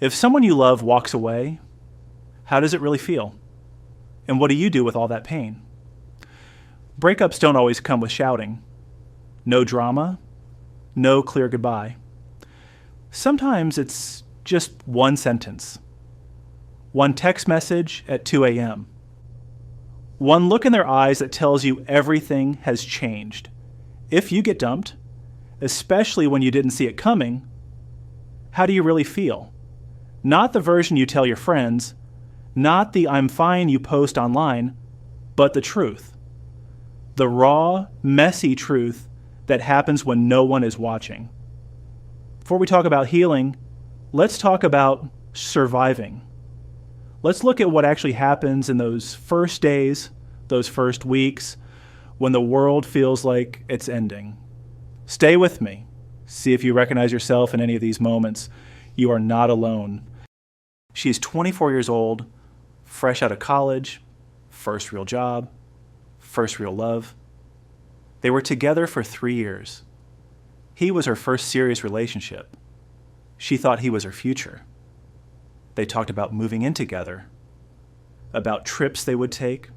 If someone you love walks away, how does it really feel? And what do you do with all that pain? Breakups don't always come with shouting. No drama, no clear goodbye. Sometimes it's just one sentence. One text message at 2 a.m. One look in their eyes that tells you everything has changed. If you get dumped, especially when you didn't see it coming, how do you really feel? Not the version you tell your friends, not the I'm fine you post online, but the truth. The raw, messy truth that happens when no one is watching. Before we talk about healing, let's talk about surviving. Let's look at what actually happens in those first days, those first weeks, when the world feels like it's ending. Stay with me. See if you recognize yourself in any of these moments. You are not alone. She's 24 years old, fresh out of college, first real job, first real love. They were together for 3 years. He was her first serious relationship. She thought he was her future. They talked about moving in together, about trips they would take,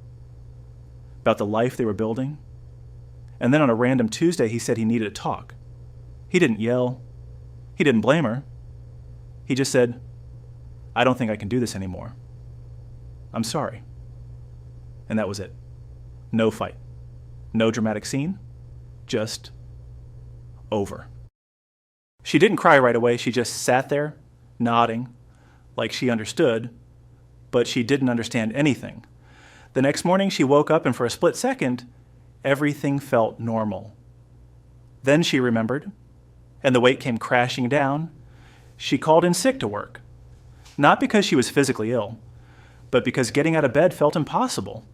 about the life they were building. And then on a random Tuesday, he said he needed to talk. He didn't yell. He didn't blame her. He just said, I don't think I can do this anymore. I'm sorry. And that was it. No fight. No dramatic scene. Just over. She didn't cry right away. She just sat there, nodding, like she understood, but she didn't understand anything. The next morning, she woke up and for a split second, everything felt normal. Then she remembered, and the weight came crashing down. She called in sick to work. Not because she was physically ill, but because getting out of bed felt impossible.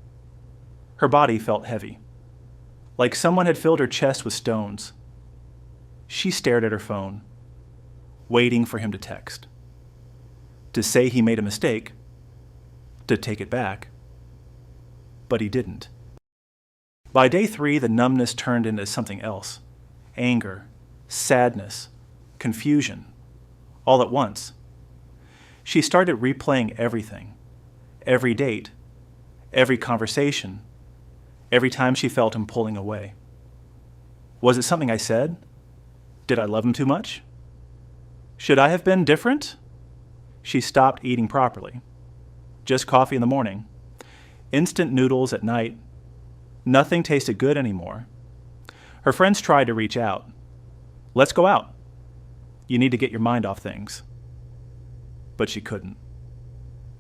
Her body felt heavy, like someone had filled her chest with stones. She stared at her phone, waiting for him to text, to say he made a mistake, to take it back. But he didn't. By day 3, the numbness turned into something else. Anger, sadness, confusion, all at once. She started replaying everything, every date, every conversation, every time she felt him pulling away. Was it something I said? Did I love him too much? Should I have been different? She stopped eating properly. Just coffee in the morning. Instant noodles at night. Nothing tasted good anymore. Her friends tried to reach out. Let's go out. You need to get your mind off things. But she couldn't.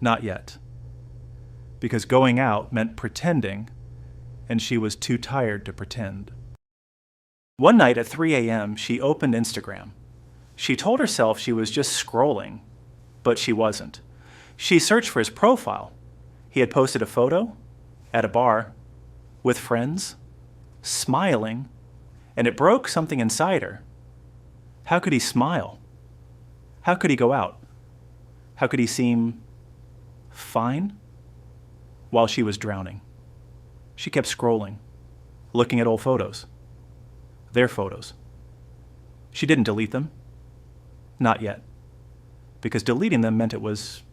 Not yet. Because going out meant pretending, and she was too tired to pretend. One night at 3 a.m., she opened Instagram. She told herself she was just scrolling, but she wasn't. She searched for his profile. He had posted a photo at a bar with friends, smiling, and it broke something inside her. How could he smile? How could he go out? How could he seem fine while she was drowning? She kept scrolling, looking at old photos, their photos. She didn't delete them. Not yet. Because deleting them meant it was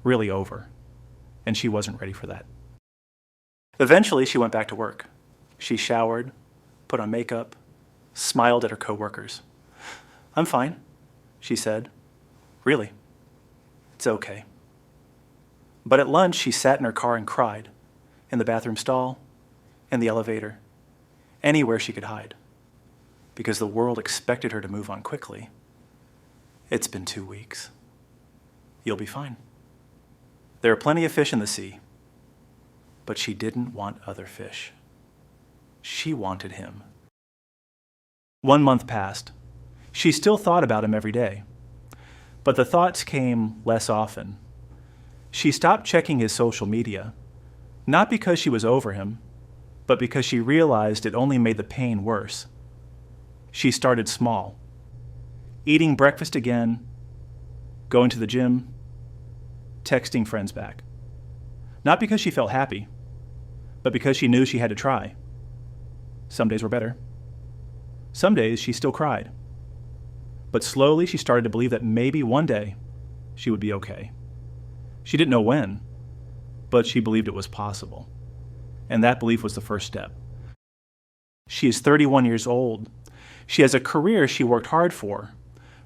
really over, and she wasn't ready for that. Eventually, she went back to work. She showered, put on makeup, smiled at her coworkers. I'm fine, she said. Really? It's okay. But at lunch, she sat in her car and cried, in the bathroom stall, in the elevator, anywhere she could hide, because the world expected her to move on quickly. It's been 2 weeks. You'll be fine. There are plenty of fish in the sea, but she didn't want other fish. She wanted him. 1 month passed. She still thought about him every day, but the thoughts came less often. She stopped checking his social media, not because she was over him, but because she realized it only made the pain worse. She started small, eating breakfast again, going to the gym, texting friends back. Not because she felt happy, but because she knew she had to try. Some days were better. Some days she still cried. But slowly she started to believe that maybe one day she would be okay. She didn't know when, but she believed it was possible. And that belief was the first step. She is 31 years old. She has a career she worked hard for,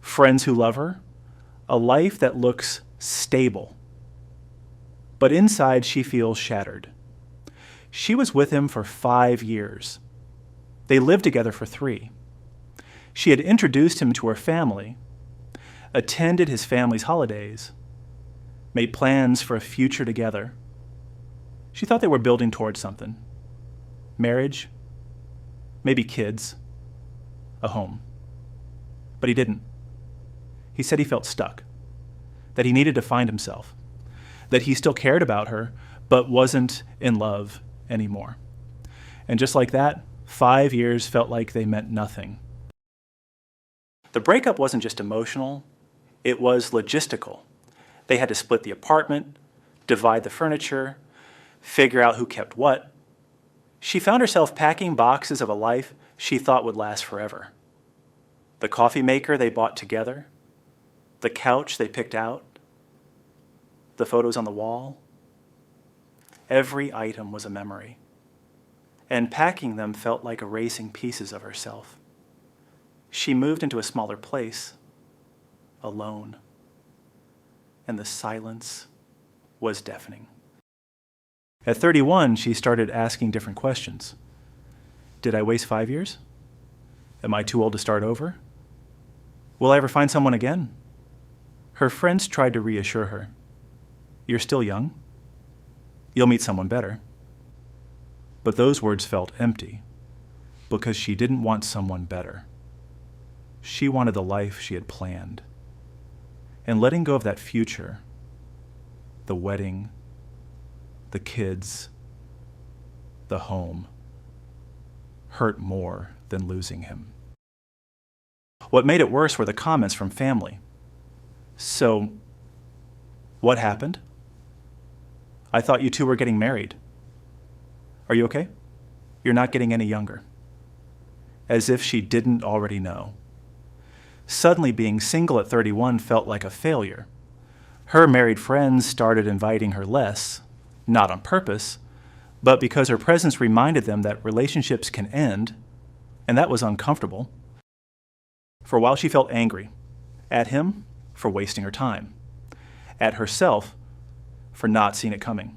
friends who love her, a life that looks stable. But inside, she feels shattered. She was with him for 5 years. They lived together for 3. She had introduced him to her family, attended his family's holidays, made plans for a future together. She thought they were building towards something. Marriage, maybe kids, a home. But he didn't. He said he felt stuck, that he needed to find himself, that he still cared about her, but wasn't in love anymore. And just like that, 5 years felt like they meant nothing. The breakup wasn't just emotional, it was logistical. They had to split the apartment, divide the furniture, figure out who kept what. She found herself packing boxes of a life she thought would last forever. The coffee maker they bought together, the couch they picked out, the photos on the wall. Every item was a memory, and packing them felt like erasing pieces of herself. She moved into a smaller place, alone, and the silence was deafening. At 31, she started asking different questions. Did I waste 5 years? Am I too old to start over? Will I ever find someone again? Her friends tried to reassure her. You're still young. You'll meet someone better. But those words felt empty because she didn't want someone better. She wanted the life she had planned. And letting go of that future, the wedding, the kids, the home, hurt more than losing him. What made it worse were the comments from family. So, what happened? I thought you two were getting married. Are you okay? You're not getting any younger. As if she didn't already know. Suddenly being single at 31 felt like a failure. Her married friends started inviting her less, not on purpose, but because her presence reminded them that relationships can end, and that was uncomfortable. For a while she felt angry. At him for wasting her time. At herself for not seeing it coming.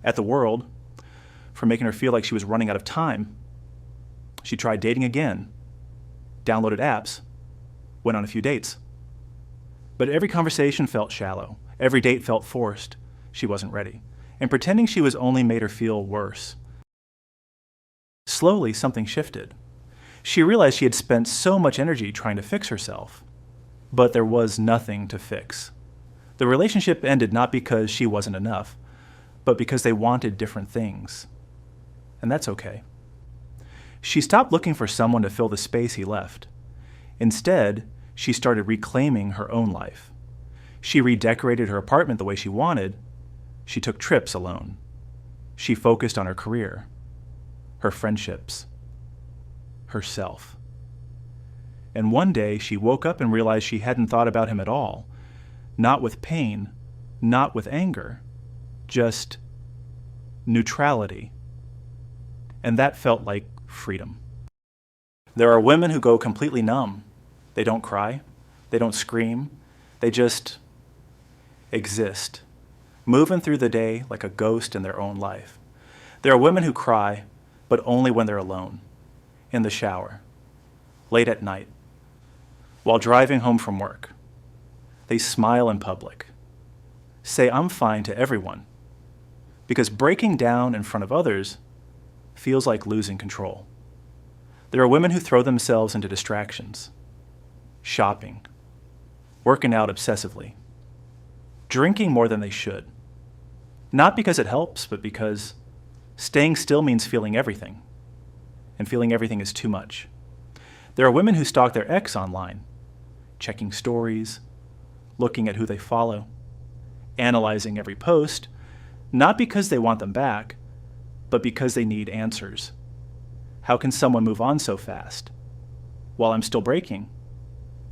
At the world for making her feel like she was running out of time. She tried dating again, downloaded apps, went on a few dates. But every conversation felt shallow. Every date felt forced. She wasn't ready. And pretending she was only made her feel worse. Slowly, something shifted. She realized she had spent so much energy trying to fix herself, but there was nothing to fix. The relationship ended not because she wasn't enough, but because they wanted different things. And that's okay. She stopped looking for someone to fill the space he left. Instead, she started reclaiming her own life. She redecorated her apartment the way she wanted. She took trips alone. She focused on her career, her friendships, herself. And one day she woke up and realized she hadn't thought about him at all. Not with pain, not with anger, just neutrality. And that felt like freedom. There are women who go completely numb. They don't cry, they don't scream, they just exist, moving through the day like a ghost in their own life. There are women who cry, but only when they're alone, in the shower, late at night, while driving home from work. They smile in public, say I'm fine to everyone, because breaking down in front of others feels like losing control. There are women who throw themselves into distractions, shopping, working out obsessively, drinking more than they should. Not because it helps, but because staying still means feeling everything, and feeling everything is too much. There are women who stalk their ex online, checking stories, looking at who they follow, analyzing every post, not because they want them back, but because they need answers. How can someone move on so fast? While I'm still breaking.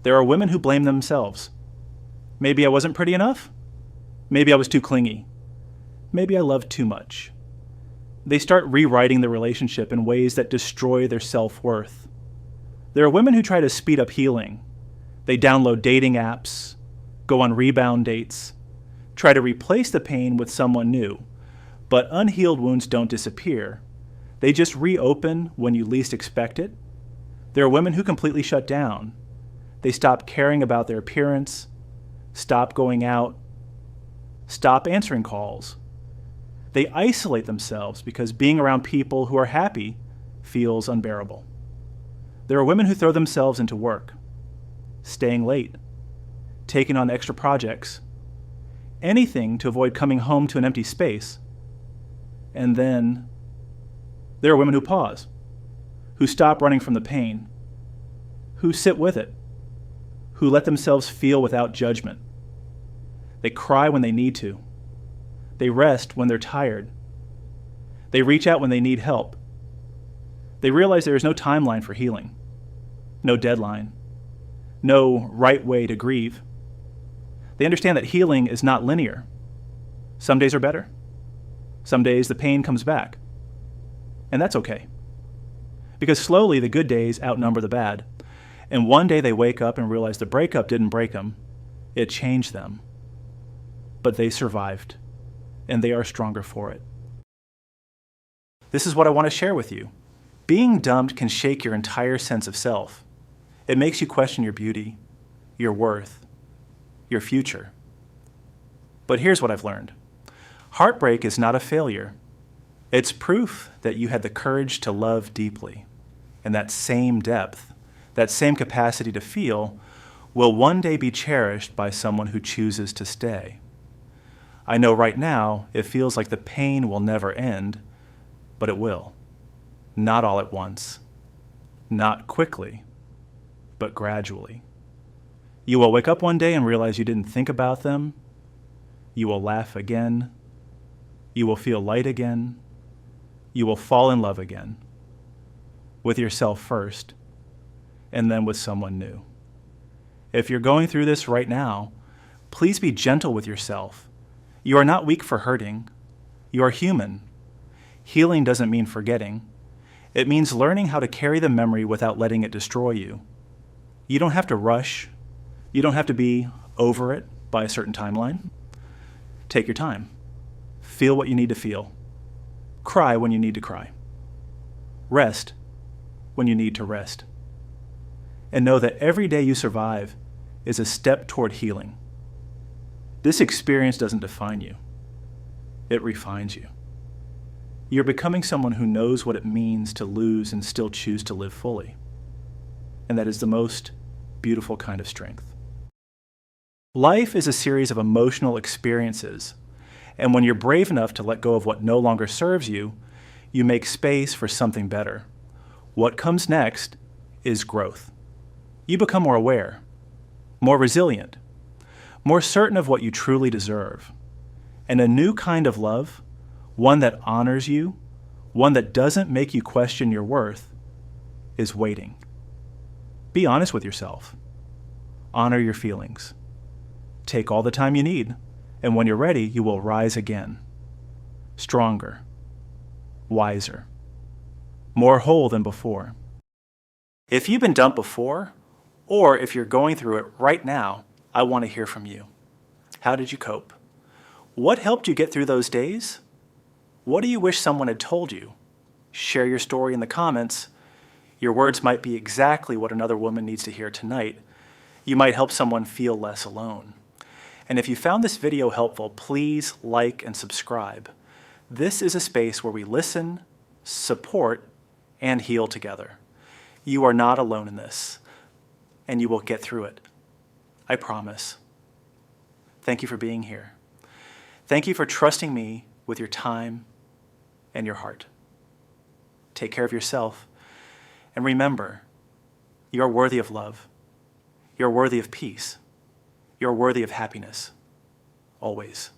There are women who blame themselves. Maybe I wasn't pretty enough. Maybe I was too clingy. Maybe I loved too much. They start rewriting the relationship in ways that destroy their self-worth. There are women who try to speed up healing. They download dating apps, go on rebound dates, try to replace the pain with someone new. But unhealed wounds don't disappear. They just reopen when you least expect it. There are women who completely shut down. They stop caring about their appearance, stop going out, stop answering calls. They isolate themselves because being around people who are happy feels unbearable. There are women who throw themselves into work, staying late, taking on extra projects, anything to avoid coming home to an empty space. And then there are women who pause, who stop running from the pain, who sit with it, who let themselves feel without judgment. They cry when they need to. They rest when they're tired. They reach out when they need help. They realize there is no timeline for healing, no deadline, no right way to grieve. They understand that healing is not linear. Some days are better. Some days the pain comes back. And that's okay. Because slowly the good days outnumber the bad. And one day they wake up and realize the breakup didn't break them. It changed them. But they survived. And they are stronger for it. This is what I want to share with you. Being dumped can shake your entire sense of self. It makes you question your beauty, your worth, your future. But here's what I've learned. Heartbreak is not a failure. It's proof that you had the courage to love deeply. And that same depth, that same capacity to feel, will one day be cherished by someone who chooses to stay. I know right now it feels like the pain will never end, but it will. Not all at once. Not quickly, but gradually. You will wake up one day and realize you didn't think about them. You will laugh again. You will feel light again. You will fall in love again. With yourself first, and then with someone new. If you're going through this right now, please be gentle with yourself. You are not weak for hurting. You are human. Healing doesn't mean forgetting. It means learning how to carry the memory without letting it destroy you. You don't have to rush. You don't have to be over it by a certain timeline. Take your time. Feel what you need to feel. Cry when you need to cry. Rest when you need to rest. And know that every day you survive is a step toward healing. This experience doesn't define you. It refines you. You're becoming someone who knows what it means to lose and still choose to live fully. And that is the most beautiful kind of strength. Life is a series of emotional experiences. And when you're brave enough to let go of what no longer serves you, you make space for something better. What comes next is growth. You become more aware, more resilient, more certain of what you truly deserve. And a new kind of love, one that honors you, one that doesn't make you question your worth, is waiting. Be honest with yourself. Honor your feelings. Take all the time you need, and when you're ready, you will rise again. Stronger, wiser, more whole than before. If you've been dumped before, or if you're going through it right now, I want to hear from you. How did you cope? What helped you get through those days? What do you wish someone had told you? Share your story in the comments. Your words might be exactly what another woman needs to hear tonight. You might help someone feel less alone. And if you found this video helpful, please like and subscribe. This is a space where we listen, support, and heal together. You are not alone in this, and you will get through it. I promise. Thank you for being here. Thank you for trusting me with your time and your heart. Take care of yourself, and remember, you're worthy of love. You're worthy of peace. You're worthy of happiness, always.